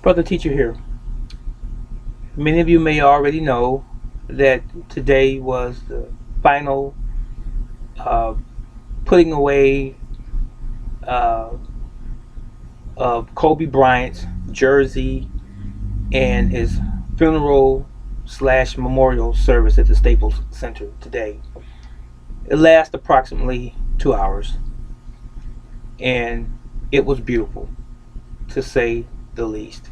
Brother Teacher here. Many of you may already know that today was the final uh, putting away uh, of Kobe Bryant's jersey and his funeral slash memorial service at the Staples Center today. It lasted approximately 2 hours, and it was beautiful, to say the least.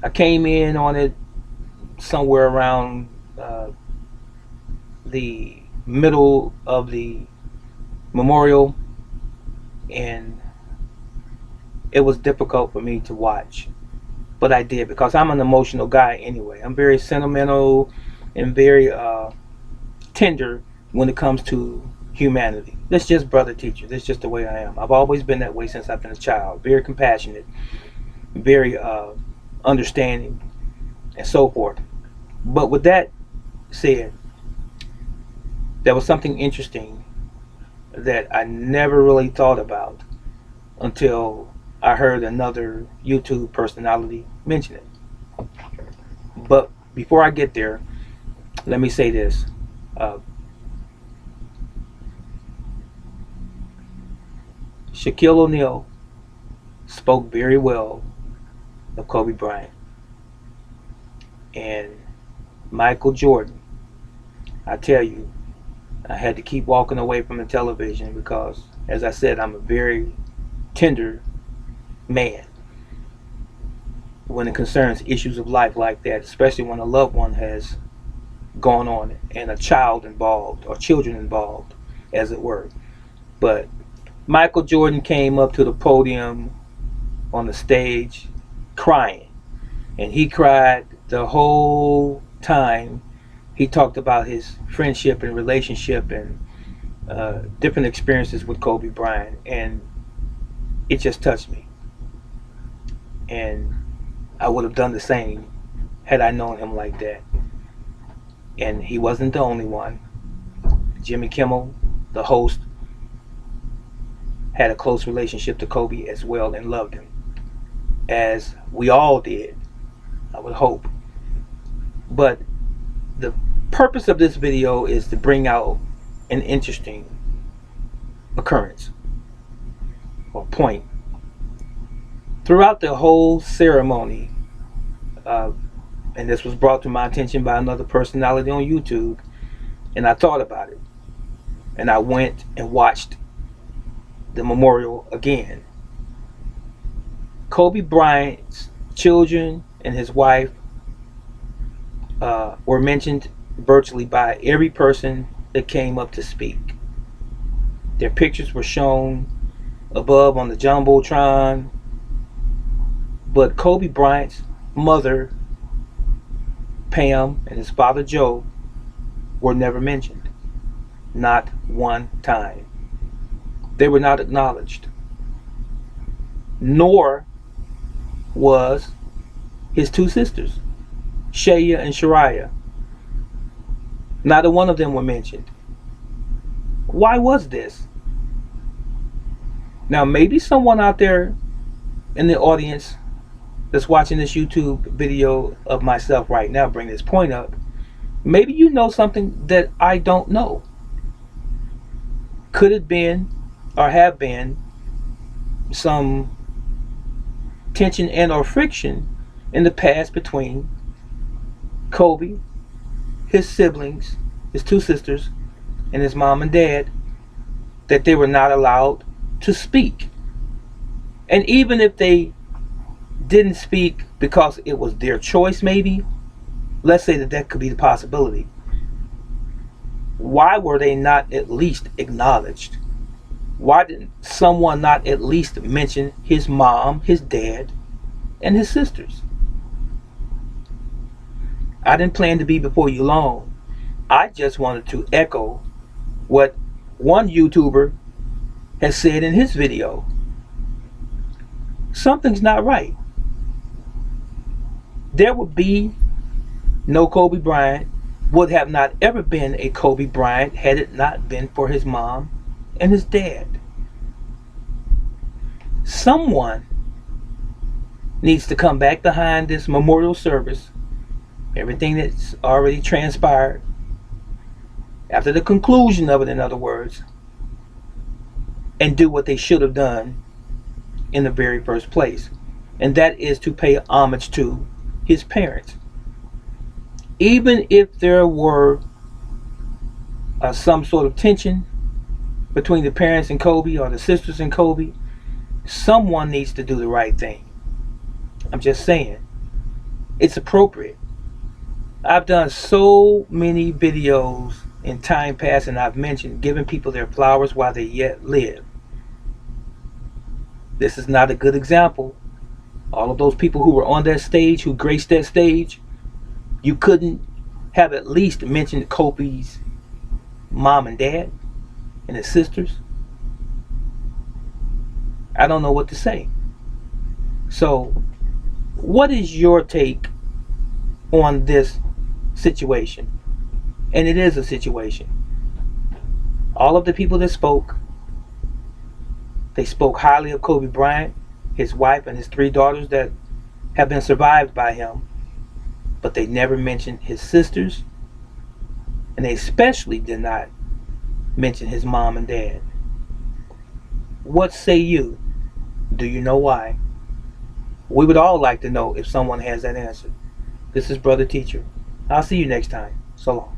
I came in on it somewhere around the middle of the memorial, and it was difficult for me to watch, but I did because I'm an emotional guy anyway. I'm very sentimental and very tender when it comes to humanity. That's just brother teacher. That's just the way I am. I've always been that way since I've been a child. Very compassionate, very understanding, and so forth. But with that said, there was something interesting that I never really thought about until I heard another YouTube personality mention it. But before I get there, let me say this. Uh, Shaquille O'Neal spoke very well of Kobe Bryant. And Michael Jordan, I tell you, I had to keep walking away from the television because, as I said, I'm a very tender man when it concerns issues of life like that, especially when a loved one has gone on and a child involved or children involved, as it were. But Michael Jordan came up to the podium on the stage crying, and he cried the whole time. He talked about his friendship and relationship and different experiences with Kobe Bryant, and it just touched me. And I would have done the same had I known him like that. And he wasn't the only one. Jimmy Kimmel, the host, had a close relationship to Kobe as well and loved him, as we all did, I would hope. But the purpose of this video is to bring out an interesting occurrence or point. Throughout the whole ceremony, and this was brought to my attention by another personality on YouTube, and I thought about it, and I went and watched the memorial again. Kobe Bryant's children and his wife were mentioned virtually by every person that came up to speak. Their pictures were shown above on the Jumbotron, but Kobe Bryant's mother, Pam, and his father, Joe, were never mentioned. Not one time. They were not acknowledged. Nor was his two sisters, Shaya and Shariah. Neither one of them were mentioned. Why was this? Now, maybe someone out there in the audience that's watching this YouTube video of myself right now bring this point up, maybe you know something that I don't know. Could it been or have been some tension and or friction in the past between Kobe, his siblings, his two sisters, and his mom and dad, that they were not allowed to speak? And even if they didn't speak because it was their choice, maybe, let's say that that could be the possibility, why were they not at least acknowledged? Why didn't someone not at least mention his mom, his dad, and his sisters? I didn't plan to be before you long. I just wanted to echo what one YouTuber has said in his video. Something's not right. There would be no Kobe Bryant, would have not ever been a Kobe Bryant had it not been for his mom and his dad. Someone needs to come back behind this memorial service, everything that's already transpired, after the conclusion of it, in other words, and do what they should have done in the very first place. And that is to pay homage to his parents. Even if there were some sort of tension between the parents and Kobe or the sisters and Kobe, someone needs to do the right thing. I'm just saying, it's appropriate. I've done so many videos in time past, and I've mentioned giving people their flowers while they yet live. This is not a good example. All of those people who were on that stage, who graced that stage, you couldn't have at least mentioned Kobe's mom and dad and his sisters. I don't know what to say. So, what is your take on this situation? And it is a situation. All of the people that spoke, they spoke highly of Kobe Bryant, his wife, and his 3 daughters that have been survived by him. But they never mentioned his sisters, and they especially did not mention his mom and dad. What say you? Do you know why? We would all like to know if someone has that answer. This is Brother Teacher. I'll see you next time. So long.